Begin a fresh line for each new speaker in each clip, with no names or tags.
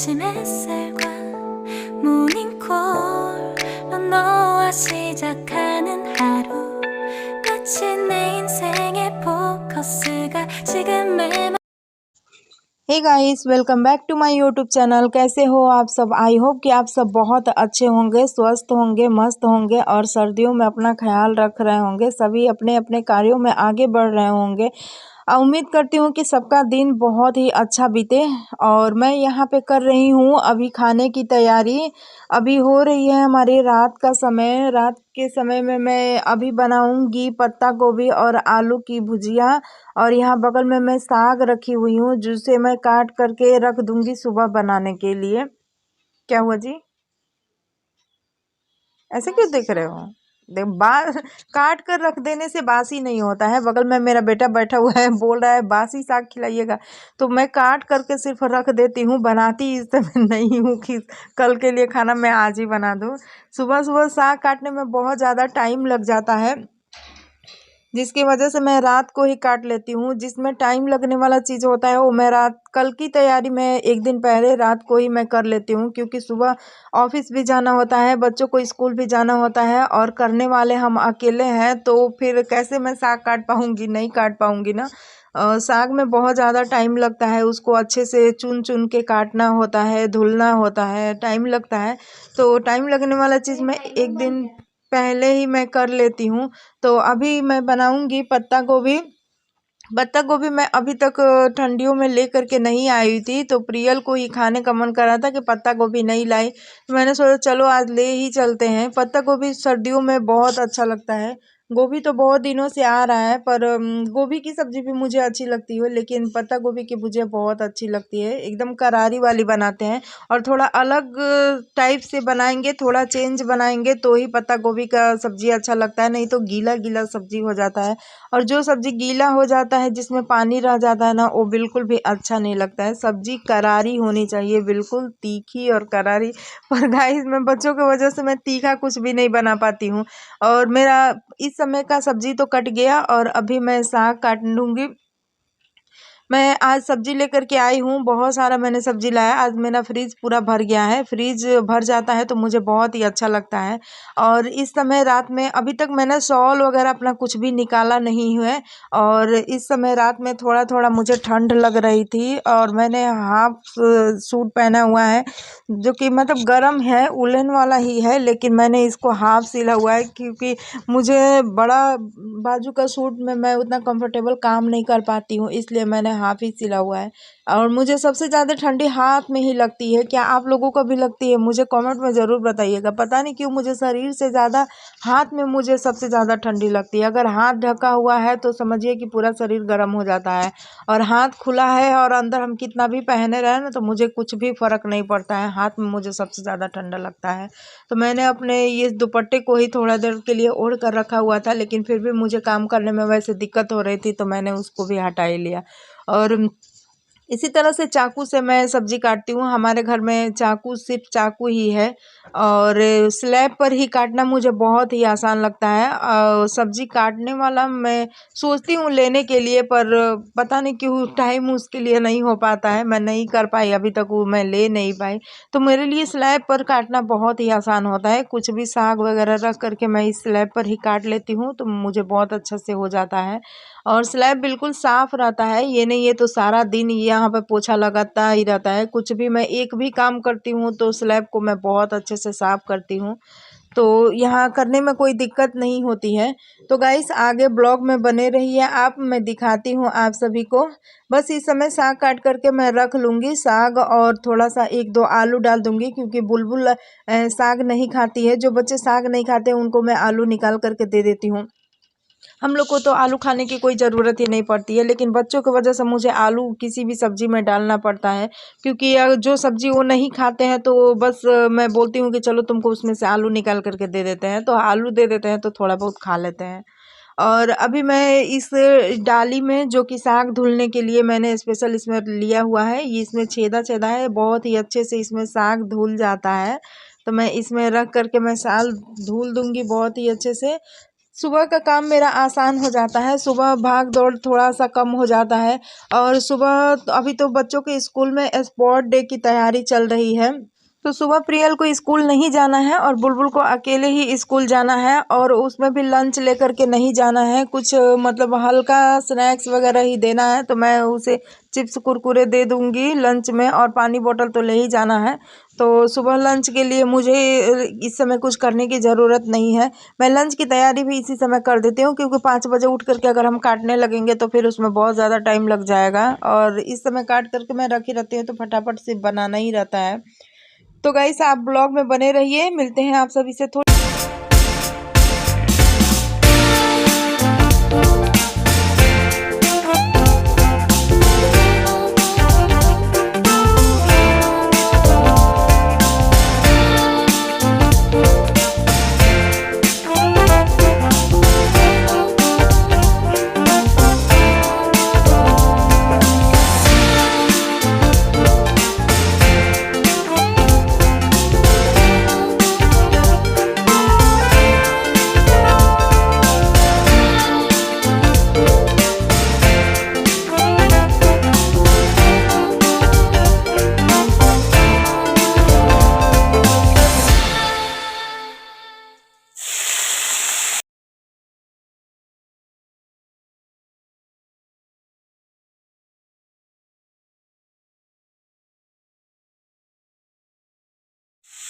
아침 햇살과 모닝콜로 너와 시작하는 하루 마치 내 인생의 포커스가 지금 내
hey guys, welcome back to my YouTube channel. कैसे हो आप सब? आई होप कि आप सब बहुत अच्छे होंगे, स्वस्थ होंगे, मस्त होंगे और सर्दियों में अपना ख्याल रख रहे होंगे। सभी अपने अपने कार्यों में आगे बढ़ रहे होंगे। उम्मीद करती हूँ कि सबका दिन बहुत ही अच्छा बीते। और मैं यहाँ पे कर रही हूँ अभी खाने की तैयारी। अभी हो रही है हमारी रात का समय। रात के समय में मैं अभी बनाऊँगी पत्ता गोभी और आलू की भुजिया। और यहाँ बगल में मैं साग रखी हुई हूँ जिसे मैं काट करके रख दूँगी सुबह बनाने के लिए। क्या हुआ जी? ऐसे क्यों देख रहे हो? देख काट कर रख देने से बासी नहीं होता है। बगल में मेरा बेटा बैठा हुआ है, बोल रहा है बासी साग खिलाइएगा। तो मैं काट करके सिर्फ रख देती हूँ, बनाती इस समय नहीं हूँ कि कल के लिए खाना मैं आज ही बना दूँ। सुबह सुबह साग काटने में बहुत ज़्यादा टाइम लग जाता है, जिसकी वजह से मैं रात को ही काट लेती हूँ। जिसमें टाइम लगने वाला चीज़ होता है वो मैं रात कल की तैयारी में एक दिन पहले रात को ही मैं कर लेती हूँ, क्योंकि सुबह ऑफिस भी जाना होता है, बच्चों को स्कूल भी जाना होता है और करने वाले हम अकेले हैं। तो फिर कैसे मैं साग काट पाऊँगी? नहीं काट पाऊँगी ना। साग में बहुत ज़्यादा टाइम लगता है, उसको अच्छे से चुन चुन के काटना होता है, धुलना होता है, टाइम लगता है। तो टाइम लगने वाला चीज़ मैं एक दिन पहले ही मैं कर लेती हूँ। तो अभी मैं बनाऊंगी पत्ता गोभी। पत्ता गोभी मैं अभी तक ठंडियों में लेकर के नहीं आई थी, तो प्रियल को ही खाने का मन कर रहा था कि पत्ता गोभी नहीं लाई, तो मैंने सोचा चलो आज ले ही चलते हैं। पत्ता गोभी सर्दियों में बहुत अच्छा लगता है। गोभी तो बहुत दिनों से आ रहा है, पर गोभी की सब्जी भी मुझे अच्छी लगती है, लेकिन पत्ता गोभी की भुजिया बहुत अच्छी लगती है। एकदम करारी वाली बनाते हैं और थोड़ा अलग टाइप से बनाएंगे, थोड़ा चेंज बनाएंगे तो ही पत्ता गोभी का सब्जी अच्छा लगता है, नहीं तो गीला गीला सब्जी हो जाता है। और जो सब्जी गीला हो जाता है, जिसमें पानी रह जाता है ना, वो बिल्कुल भी अच्छा नहीं लगता है। सब्जी करारी होनी चाहिए, बिल्कुल तीखी और करारी। पर गाइस मैं बच्चों की वजह से मैं तीखा कुछ भी नहीं बना पाती हूँ। और मेरा इस समय का सब्जी तो कट गया और अभी मैं साग काट लूँगी। मैं आज सब्जी लेकर के आई हूँ, बहुत सारा मैंने सब्जी लाया। आज मेरा फ्रिज पूरा भर गया है। फ्रिज भर जाता है तो मुझे बहुत ही अच्छा लगता है। और इस समय रात में अभी तक मैंने शॉल वगैरह अपना कुछ भी निकाला नहीं है। और इस समय रात में थोड़ा थोड़ा मुझे ठंड लग रही थी और मैंने हाफ सूट पहना हुआ है, जो कि मतलब गर्म है, उलन वाला ही है, लेकिन मैंने इसको हाफ सिला हुआ है क्योंकि मुझे बड़ा बाजू का सूट में मैं उतना कंफर्टेबल काम नहीं कर पाती हूँ, इसलिए मैंने हाफ ही सिला हुआ है। और मुझे सबसे ज़्यादा ठंडी हाथ में ही लगती है। क्या आप लोगों को भी लगती है? मुझे कमेंट में ज़रूर बताइएगा। पता नहीं क्यों मुझे शरीर से ज़्यादा हाथ में मुझे सबसे ज़्यादा ठंडी लगती है। अगर हाथ ढका हुआ है तो समझिए कि पूरा शरीर गर्म हो जाता है, और हाथ खुला है और अंदर हम कितना भी पहने रहे ना तो मुझे कुछ भी फ़र्क नहीं पड़ता है। हाथ में मुझे सबसे ज़्यादा ठंडा लगता है। तो मैंने अपने ये दुपट्टे को ही थोड़ा देर के लिए ओढ़ कर रखा हुआ था, लेकिन फिर भी मुझे काम करने में वैसे दिक्कत हो रही थी तो मैंने उसको भी हटा ही लिया। और इसी तरह से चाकू से मैं सब्जी काटती हूँ। हमारे घर में चाकू सिर्फ चाकू ही है और स्लैब पर ही काटना मुझे बहुत ही आसान लगता है। सब्जी काटने वाला मैं सोचती हूँ लेने के लिए, पर पता नहीं क्यों टाइम उसके लिए नहीं हो पाता है। मैं नहीं कर पाई अभी तक, वो मैं ले नहीं पाई। तो मेरे लिए स्लैब पर काटना बहुत ही आसान होता है। कुछ भी साग वगैरह रख करके मैं इस स्लैब पर ही काट लेती हूँ तो मुझे बहुत अच्छा से हो जाता है। और स्लैब बिल्कुल साफ रहता है, ये नहीं ये तो सारा दिन यहाँ पे पोछा लगाता ही रहता है। कुछ भी मैं एक भी काम करती हूँ तो स्लैब को मैं बहुत अच्छे से साफ करती हूँ, तो यहाँ करने में कोई दिक्कत नहीं होती है। तो गाइस आगे ब्लॉग में बने रहिए आप, मैं दिखाती हूँ आप सभी को। बस इस समय साग काट करके मैं रख लूँगी, साग और थोड़ा सा एक दो आलू डाल दूँगी, क्योंकि बुलबुल साग नहीं खाती है। जो बच्चे साग नहीं खाते उनको मैं आलू निकाल करके दे देती हूँ। हम लोग को तो आलू खाने की कोई ज़रूरत ही नहीं पड़ती है, लेकिन बच्चों की वजह से मुझे आलू किसी भी सब्ज़ी में डालना पड़ता है, क्योंकि जो सब्ज़ी वो नहीं खाते हैं तो बस मैं बोलती हूँ कि चलो तुमको उसमें से आलू निकाल करके दे देते हैं, तो आलू दे देते हैं तो थोड़ा बहुत खा लेते हैं। और अभी मैं इस डाली में जो कि साग धुलने के लिए मैंने स्पेशल इसमें लिया हुआ है, ये इसमें छेदा छेदा है, बहुत ही अच्छे से इसमें साग धुल जाता है। तो मैं इसमें रख करके मैं साग धुल दूँगी बहुत ही अच्छे से। सुबह का काम मेरा आसान हो जाता है। सुबह भाग दौड़ थोड़ा सा कम हो जाता है। और सुबह अभी तो बच्चों के स्कूल में स्पोर्ट डे की तैयारी चल रही है, तो सुबह प्रियल को स्कूल नहीं जाना है और बुलबुल को अकेले ही स्कूल जाना है, और उसमें भी लंच लेकर के नहीं जाना है। कुछ मतलब हल्का स्नैक्स वगैरह ही देना है, तो मैं उसे चिप्स कुरकुरे दे दूंगी लंच में, और पानी बोतल तो ले ही जाना है। तो सुबह लंच के लिए मुझे इस समय कुछ करने की ज़रूरत नहीं है। मैं लंच की तैयारी भी इसी समय कर देती हूँ, क्योंकि 5 बजे उठ करके अगर हम काटने लगेंगे तो फिर उसमें बहुत ज़्यादा टाइम लग जाएगा, और इस समय काट करके मैं रखी रहती हूँ तो फटाफट से बनाना ही रहता है। तो गाइस आप ब्लॉग में बने रहिए, मिलते हैं आप सभी से थोड़ी।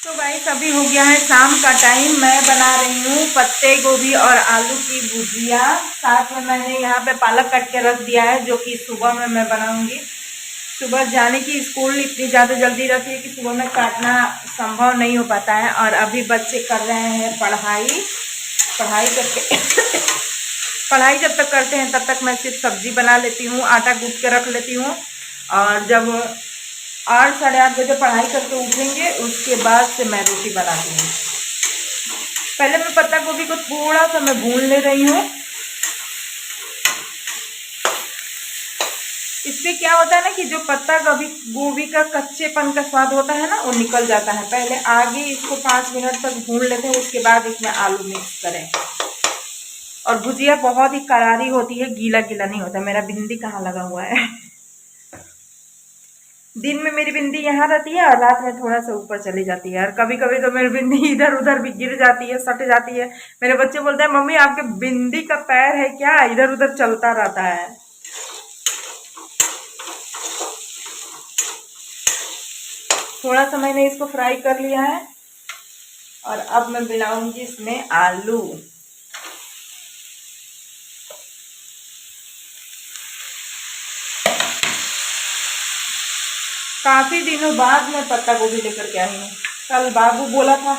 तो गाइस अभी हो गया है शाम का टाइम। मैं बना रही हूँ पत्ते गोभी और आलू की भुजिया। साथ में मैंने यहाँ पे पालक कट के रख दिया है, जो कि सुबह में मैं बनाऊंगी। सुबह जाने की स्कूल इतनी ज़्यादा जल्दी रहती है कि सुबह में काटना संभव नहीं हो पाता है। और अभी बच्चे कर रहे हैं पढ़ाई करके पढ़ाई जब तक करते हैं तब तक मैं सिर्फ सब्जी बना लेती हूँ, आटा गूँथ के रख लेती हूँ। और जब 8 साढ़े 8 बजे पढ़ाई करके उठेंगे उसके बाद से मैं रोटी बनाती हूँ। पहले मैं पत्ता गोभी को थोड़ा सा मैं भून ले रही हूँ। इससे क्या होता है ना कि जो पत्ता गोभी का कच्चेपन का स्वाद होता है ना, वो निकल जाता है। पहले आगे इसको 5 मिनट तक भून लेते हैं, उसके बाद इसमें आलू मिक्स करें। और भुजिया बहुत ही करारी होती है, गीला गीला नहीं होता। मेरा बिंदी कहाँ लगा हुआ है। दिन में मेरी बिंदी यहाँ रहती है और रात में थोड़ा सा ऊपर चली जाती है। और कभी कभी तो मेरी बिंदी इधर उधर भी गिर जाती है, सट जाती है। मेरे बच्चे बोलते हैं मम्मी आपके बिंदी का पैर है क्या, इधर उधर चलता रहता है। थोड़ा सा मैंने इसको फ्राई कर लिया है और अब मैं मिलाऊंगी इसमें आलू। काफी दिनों बाद मैं पत्ता गोभी लेकर के आई हूँ। कल बाबू बोला था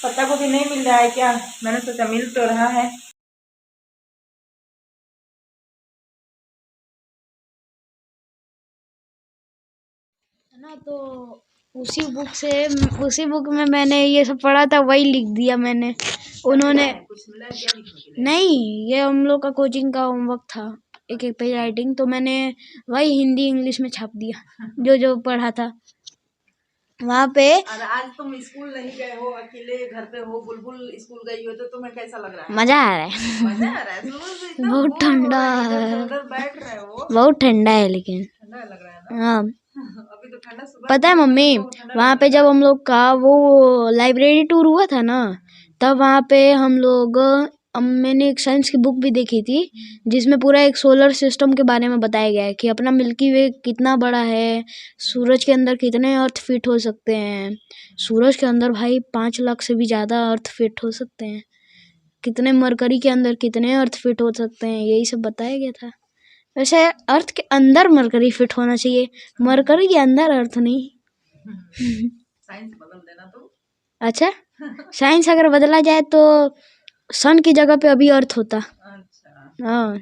पत्ता गोभी नहीं मिल रहा है क्या, मैंने सोचा मिल तो रहा है।
ना तो उसी बुक में मैंने ये सब पढ़ा था, वही लिख दिया मैंने। उन्होंने
कुछ मिला क्या लिखने के लिए?
नहीं, ये हम लोग का कोचिंग का होमवर्क था, एक एक पेज राइटिंग, तो मैंने वही हिंदी इंग्लिश में छाप दिया जो जो पढ़ा था वहाँ पे।
और आज तुम स्कूल नहीं गए हो, अकेले घर पे हो, बुलबुल स्कूल गई हो, तो तुम्हें कैसा लग रहा है?
मजा आ रहा है।
मजा आ रहा है? सुबह से इतना
बहुत
बोर हो
ठंडा
रहा है, इधर से
है,
उधर बैठ रहे हो।
बहुत ठंडा है, लेकिन
ठंडा लग रहा है ना?
हाँ।
अभी तो ठंडा सुबह
पता है
में
मम्मी,
तो ठंडा
वहाँ
लग
पे
रहा
जब
है।
हम लोग का वो लाइब्रेरी टूर हुआ था ना, तब वहाँ पे हम लोग मैंने एक साइंस की बुक भी देखी थी, जिसमें पूरा एक सोलर सिस्टम के बारे में बताया गया है कि अपना मिल्की वे कितना बड़ा है, सूरज के अंदर कितने अर्थ फिट हो सकते हैं। सूरज के अंदर भाई 5 लाख से भी ज़्यादा अर्थ फिट हो सकते हैं। कितने मरकरी के अंदर कितने अर्थ फिट हो सकते हैं, यही सब बताया गया था। वैसे अर्थ के अंदर मरकरी फिट होना चाहिए, मरकरी के अंदर अर्थ नहीं।
साइंस बदल देना तो।
अच्छा, साइंस अगर बदला जाए तो सन की जगह पे अभी अर्थ होता।
अच्छा
हाँ।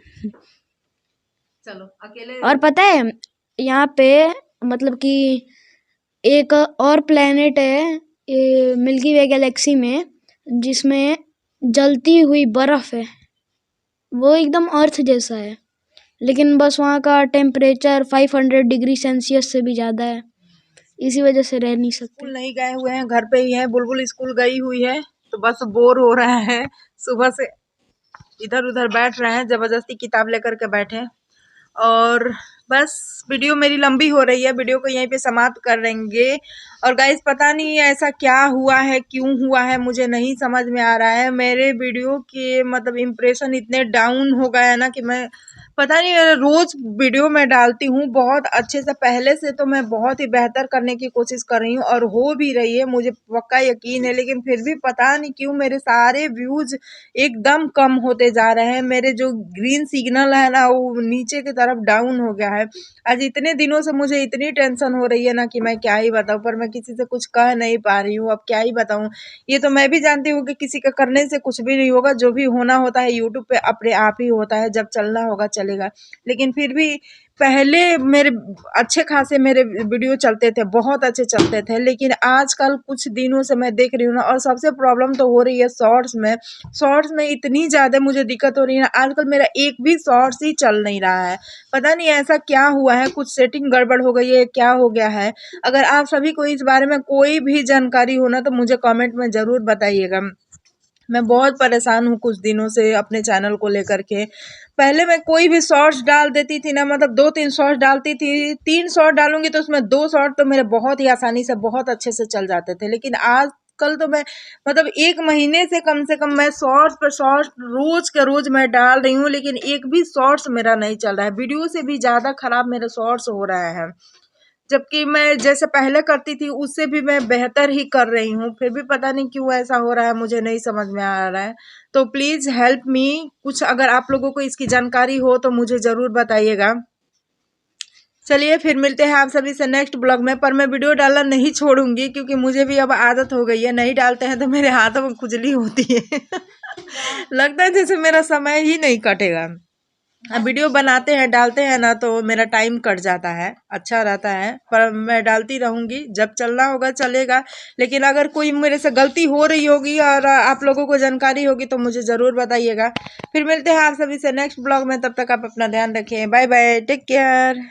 चलो अकेले।
और पता है यहाँ पे मतलब कि एक और प्लेनेट है ये मिल्की वे गैलेक्सी में, जिसमें जलती हुई बर्फ है, वो एकदम अर्थ जैसा है, लेकिन बस वहाँ का टेम्परेचर 500 डिग्री सेल्सियस से भी ज़्यादा है, इसी वजह से रह नहीं सकते।
स्कूल नहीं गए हुए हैं, घर पे ही हैं। बुलबुल स्कूल गई हुई है, तो बस बोर हो रहा है सुबह से। इधर उधर बैठ रहे हैं, ज़बरदस्ती किताब लेकर के बैठे। और बस वीडियो मेरी लंबी हो रही है, वीडियो को यहीं पे समाप्त कर देंगे। और गाइस पता नहीं ऐसा क्या हुआ है, क्यों हुआ है, मुझे नहीं समझ में आ रहा है। मेरे वीडियो के मतलब इम्प्रेशन इतने डाउन हो गए हैं ना कि मैं पता नहीं, रोज वीडियो मैं डालती हूँ बहुत अच्छे से, पहले से तो मैं बहुत ही बेहतर करने की कोशिश कर रही हूँ और हो भी रही है, मुझे पक्का यकीन है। लेकिन फिर भी पता नहीं क्यों मेरे सारे व्यूज एकदम कम होते जा रहे हैं। मेरे जो ग्रीन सिग्नल है ना वो नीचे की तरफ डाउन हो गया है। आज इतने दिनों से मुझे इतनी टेंशन हो रही है ना कि मैं क्या ही बताऊँ, पर मैं किसी से कुछ कह नहीं पा रही हूँ। अब क्या ही बताऊँ, ये तो मैं भी जानती हूँ कि किसी का करने से कुछ भी नहीं होगा, जो भी होना होता है यूट्यूब पे अपने आप ही होता है, जब चलना होगा चलेगा। लेकिन फिर भी पहले मेरे अच्छे खासे मेरे वीडियो चलते थे, बहुत अच्छे चलते थे। लेकिन आजकल कुछ दिनों से मैं देख रही हूँ ना, और सबसे प्रॉब्लम तो हो रही है शॉर्ट्स में इतनी ज़्यादा मुझे दिक्कत हो रही है ना। आजकल मेरा एक भी शॉर्ट्स ही चल नहीं रहा है, पता नहीं ऐसा क्या हुआ है, कुछ सेटिंग गड़बड़ हो गई है, क्या हो गया है। अगर आप सभी को इस बारे में कोई भी जानकारी हो ना तो मुझे कमेंट में ज़रूर बताइएगा। मैं बहुत परेशान हूँ कुछ दिनों से अपने चैनल को लेकर के। पहले मैं कोई भी शॉर्ट्स डाल देती थी ना, मतलब 2-3 शॉर्ट्स डालती थी, 3 शॉर्ट डालूंगी तो उसमें 2 शॉर्ट तो मेरे बहुत ही आसानी से बहुत अच्छे से चल जाते थे। लेकिन आजकल तो मैं मतलब 1 महीने से कम मैं शॉर्ट्स पर शॉर्ट्स रोज के रोज मैं डाल रही हूँ, लेकिन एक भी शॉर्ट्स मेरा नहीं चल रहा है। वीडियो से भी ज़्यादा खराब मेरे शॉर्ट्स हो रहे हैं, जबकि मैं जैसे पहले करती थी उससे भी मैं बेहतर ही कर रही हूँ। फिर भी पता नहीं क्यों ऐसा हो रहा है, मुझे नहीं समझ में आ रहा है। तो प्लीज़ हेल्प मी, कुछ अगर आप लोगों को इसकी जानकारी हो तो मुझे ज़रूर बताइएगा। चलिए फिर मिलते हैं आप सभी से नेक्स्ट ब्लॉग में। पर मैं वीडियो डालना नहीं छोड़ूंगी, क्योंकि मुझे भी अब आदत हो गई है, नहीं डालते हैं तो मेरे हाथों में खुजली होती है लगता है जैसे मेरा समय ही नहीं कटेगा। अब वीडियो बनाते हैं डालते हैं ना तो मेरा टाइम कट जाता है, अच्छा रहता है। पर मैं डालती रहूँगी, जब चलना होगा चलेगा। लेकिन अगर कोई मेरे से गलती हो रही होगी और आप लोगों को जानकारी होगी तो मुझे ज़रूर बताइएगा। फिर मिलते हैं आप सभी से नेक्स्ट ब्लॉग में, तब तक आप अपना ध्यान रखें। Bye bye, take care.